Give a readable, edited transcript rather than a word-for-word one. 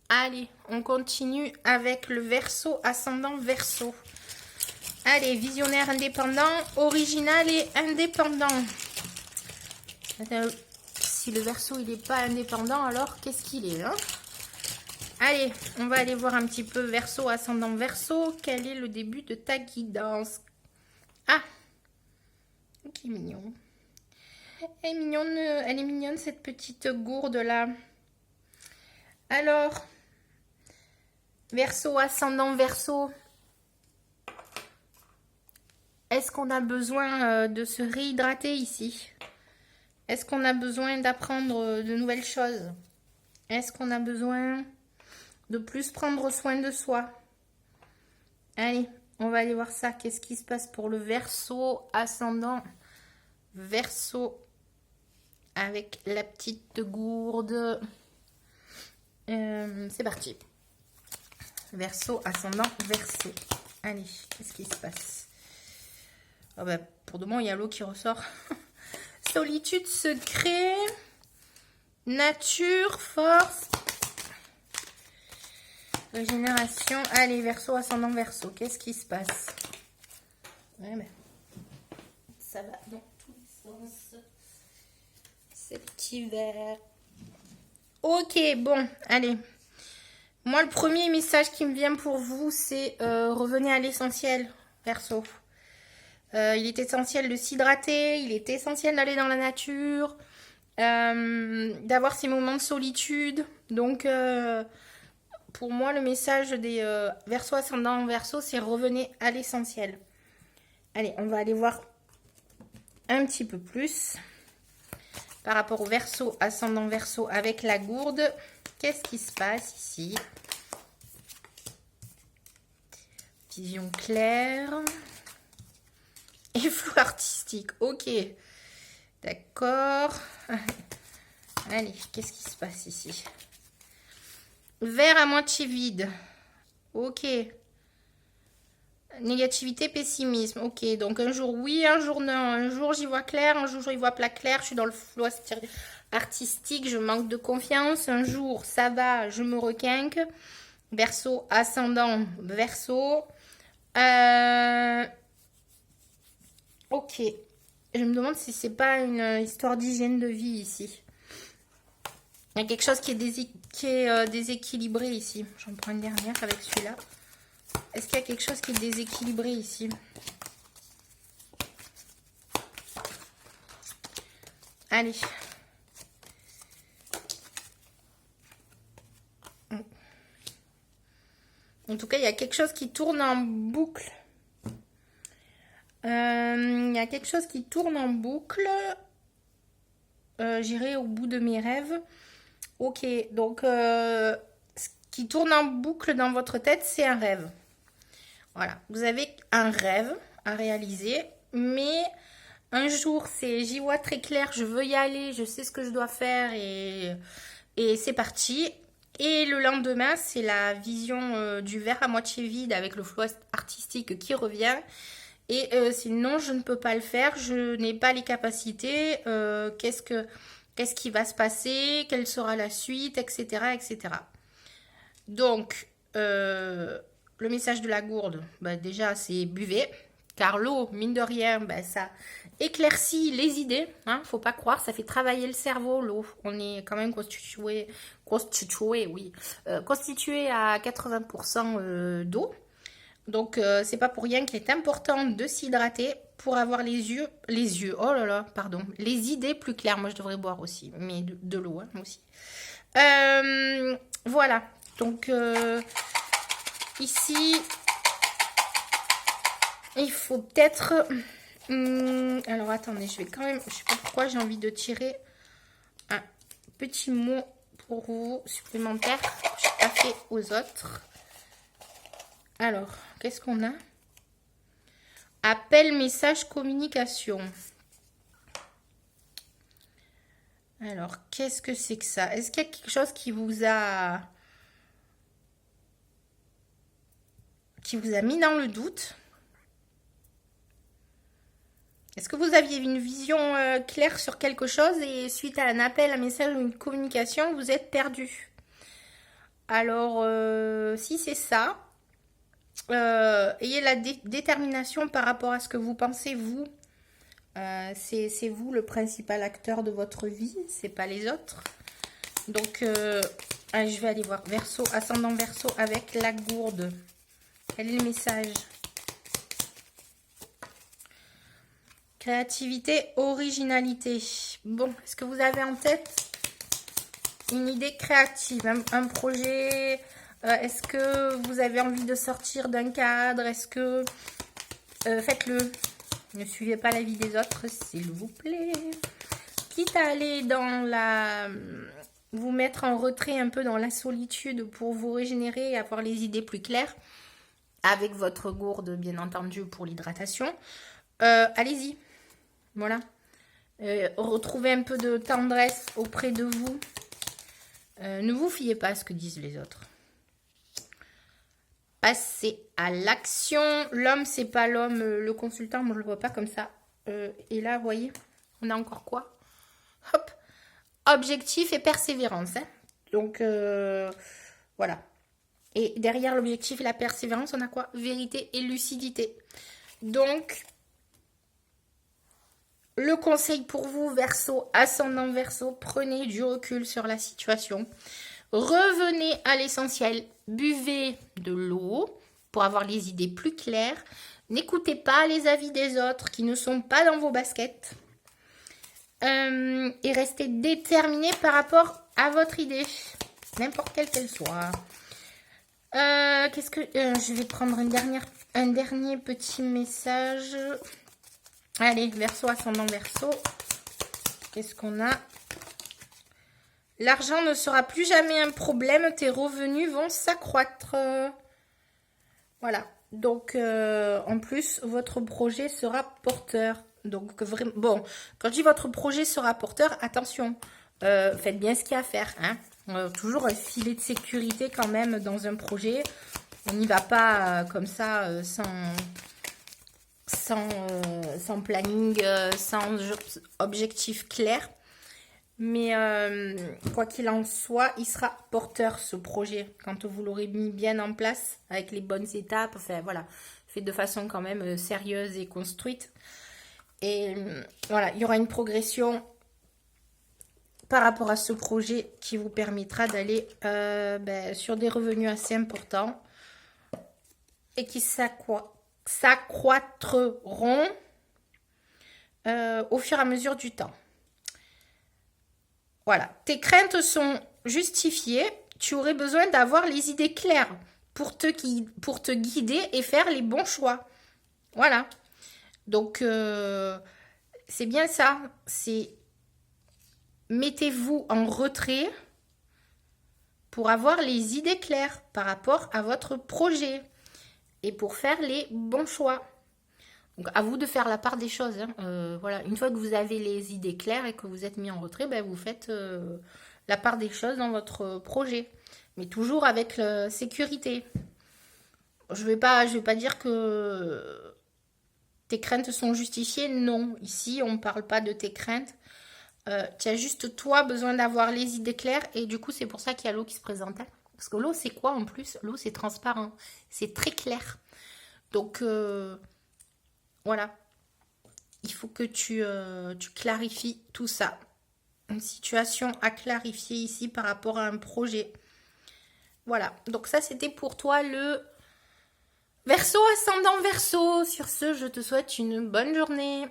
Allez, on continue avec le Verseau, ascendant Verseau. Allez, visionnaire indépendant, original et indépendant. Si le Verseau il n'est pas indépendant, alors qu'est-ce qu'il est, hein? Allez, on va aller voir un petit peu Verseau, ascendant Verseau. Quel est le début de ta guidance? Ah, qui mignon. Elle est mignonne cette petite gourde là. Alors, Verseau, ascendant Verseau. Est-ce qu'on a besoin de se réhydrater ici? Est-ce qu'on a besoin d'apprendre de nouvelles choses? Est-ce qu'on a besoin de plus prendre soin de soi? Allez, on va aller voir ça. Qu'est-ce qui se passe pour le Verseau, ascendant Verseau, avec la petite gourde. C'est parti. Verseau, ascendant Verseau. Allez, qu'est-ce qui se passe? Oh bah, pour le moment, il y a l'eau qui ressort. Solitude, secret, nature, force, régénération. Allez, Verseau, ascendant Verseau. Qu'est-ce qui se passe? Ouais, mais ça va dans tous les sens. Cet hiver. Ok, bon, allez. Moi, le premier message qui me vient pour vous, c'est revenez à l'essentiel, Verseau. Il est essentiel de s'hydrater, il est essentiel d'aller dans la nature, d'avoir ces moments de solitude. Donc, pour moi, le message des Verseau, ascendant Verseau, c'est revenez à l'essentiel. Allez, on va aller voir un petit peu plus par rapport au Verseau, ascendant Verseau avec la gourde. Qu'est-ce qui se passe ici? Vision claire et flou artistique. Ok, d'accord. Allez, qu'est-ce qui se passe ici? Verre à moitié vide. Ok. Négativité, pessimisme. Ok, donc un jour oui, un jour non. Un jour j'y vois clair, un jour j'y vois pas clair. Je suis dans le flou artistique, je manque de confiance. Un jour ça va, je me requinque. Verseau, ascendant Verseau. Ok. Je me demande si c'est pas une histoire d'hygiène de vie ici. Il y a quelque chose qui est déséquilibré ici. J'en prends une dernière avec celui-là. Est-ce qu'il y a quelque chose qui est déséquilibré ici? Allez. En tout cas, il y a quelque chose qui tourne en boucle. Il y a quelque chose qui tourne en boucle. J'irai au bout de mes rêves. Ok, donc ce qui tourne en boucle dans votre tête, c'est un rêve. Voilà, vous avez un rêve à réaliser, mais un jour, c'est j'y vois très clair, je veux y aller, je sais ce que je dois faire et c'est parti. Et le lendemain, c'est la vision du verre à moitié vide avec le flou artistique qui revient. Et sinon, je ne peux pas le faire, je n'ai pas les capacités, qu'est-ce qui va se passer, quelle sera la suite, etc. etc. Donc, le message de la gourde, bah, déjà, c'est buvez. Car l'eau, mine de rien, bah, ça éclaircit les idées. Hein, faut pas croire, ça fait travailler le cerveau, l'eau. On est quand même constitué à 80% d'eau. Donc, c'est pas pour rien qu'il est important de s'hydrater pour avoir les yeux, oh là là, pardon, les idées plus claires. Moi, je devrais boire aussi, mais de l'eau hein, aussi. Voilà, donc ici, il faut peut-être... alors, attendez, je vais quand même... Je sais pas pourquoi j'ai envie de tirer un petit mot pour vous supplémentaire. Je n'ai pas fait aux autres. Alors, qu'est-ce qu'on a? Appel, message, communication. Alors, qu'est-ce que c'est que ça? Est-ce qu'il y a quelque chose qui vous a mis dans le doute? Est-ce que vous aviez une vision claire sur quelque chose et suite à un appel, un message ou une communication, vous êtes perdu? Alors, si c'est ça, ayez la détermination par rapport à ce que vous pensez, vous. C'est vous le principal acteur de votre vie, c'est pas les autres. Donc, allez, je vais aller voir Verseau, ascendant Verseau avec la gourde. Quel est le message? Créativité, originalité. Bon, est-ce que vous avez en tête une idée créative, un projet? Est-ce que vous avez envie de sortir d'un cadre? Est-ce que... faites-le. Ne suivez pas la vie des autres, s'il vous plaît. Quitte à aller dans la... vous mettre en retrait un peu dans la solitude pour vous régénérer et avoir les idées plus claires. Avec votre gourde, bien entendu, pour l'hydratation. Allez-y. Voilà. Retrouvez un peu de tendresse auprès de vous. Ne vous fiez pas à ce que disent les autres. Passez à l'action. L'homme, c'est pas l'homme. Le consultant, moi, je le vois pas comme ça. Et là, vous voyez, on a encore quoi? Hop. Objectif et persévérance. Hein. Donc, voilà. Et derrière l'objectif et la persévérance, on a quoi? Vérité et lucidité. Donc, le conseil pour vous, Verseau, ascendant Verseau, prenez du recul sur la situation. Revenez à l'essentiel. Buvez de l'eau pour avoir les idées plus claires. N'écoutez pas les avis des autres qui ne sont pas dans vos baskets. Et restez déterminé par rapport à votre idée, n'importe quelle qu'elle soit. Qu'est-ce que je vais prendre un dernier petit message. Allez, Verseau, ascendant Verseau. Qu'est-ce qu'on a? L'argent ne sera plus jamais un problème, tes revenus vont s'accroître. Voilà. Donc, en plus, votre projet sera porteur. Donc, vraiment, bon, quand je dis votre projet sera porteur, attention, faites bien ce qu'il y a à faire. Hein. Toujours un filet de sécurité quand même dans un projet. On n'y va pas comme ça, sans planning, sans objectif clair. Mais quoi qu'il en soit, il sera porteur ce projet quand vous l'aurez mis bien en place avec les bonnes étapes. Enfin voilà, fait de façon quand même sérieuse et construite. Et voilà, il y aura une progression par rapport à ce projet qui vous permettra d'aller sur des revenus assez importants et qui s'accroîtront au fur et à mesure du temps. Voilà, tes craintes sont justifiées. Tu aurais besoin d'avoir les idées claires pour te guider et faire les bons choix. Voilà. Donc, c'est bien ça. C'est mettez-vous en retrait pour avoir les idées claires par rapport à votre projet et pour faire les bons choix. Donc, à vous de faire la part des choses. Hein. Voilà. Une fois que vous avez les idées claires et que vous êtes mis en retrait, vous faites la part des choses dans votre projet. Mais toujours avec sécurité. Je vais pas dire que tes craintes sont justifiées. Non. Ici, on ne parle pas de tes craintes. Tu as juste, toi, besoin d'avoir les idées claires. Et du coup, c'est pour ça qu'il y a l'eau qui se présente. Hein. Parce que l'eau, c'est quoi en plus? L'eau, c'est transparent. C'est très clair. Donc... voilà, il faut que tu clarifies tout ça. Une situation à clarifier ici par rapport à un projet. Voilà, donc ça c'était pour toi le Verseau, ascendant Verseau. Sur ce, je te souhaite une bonne journée.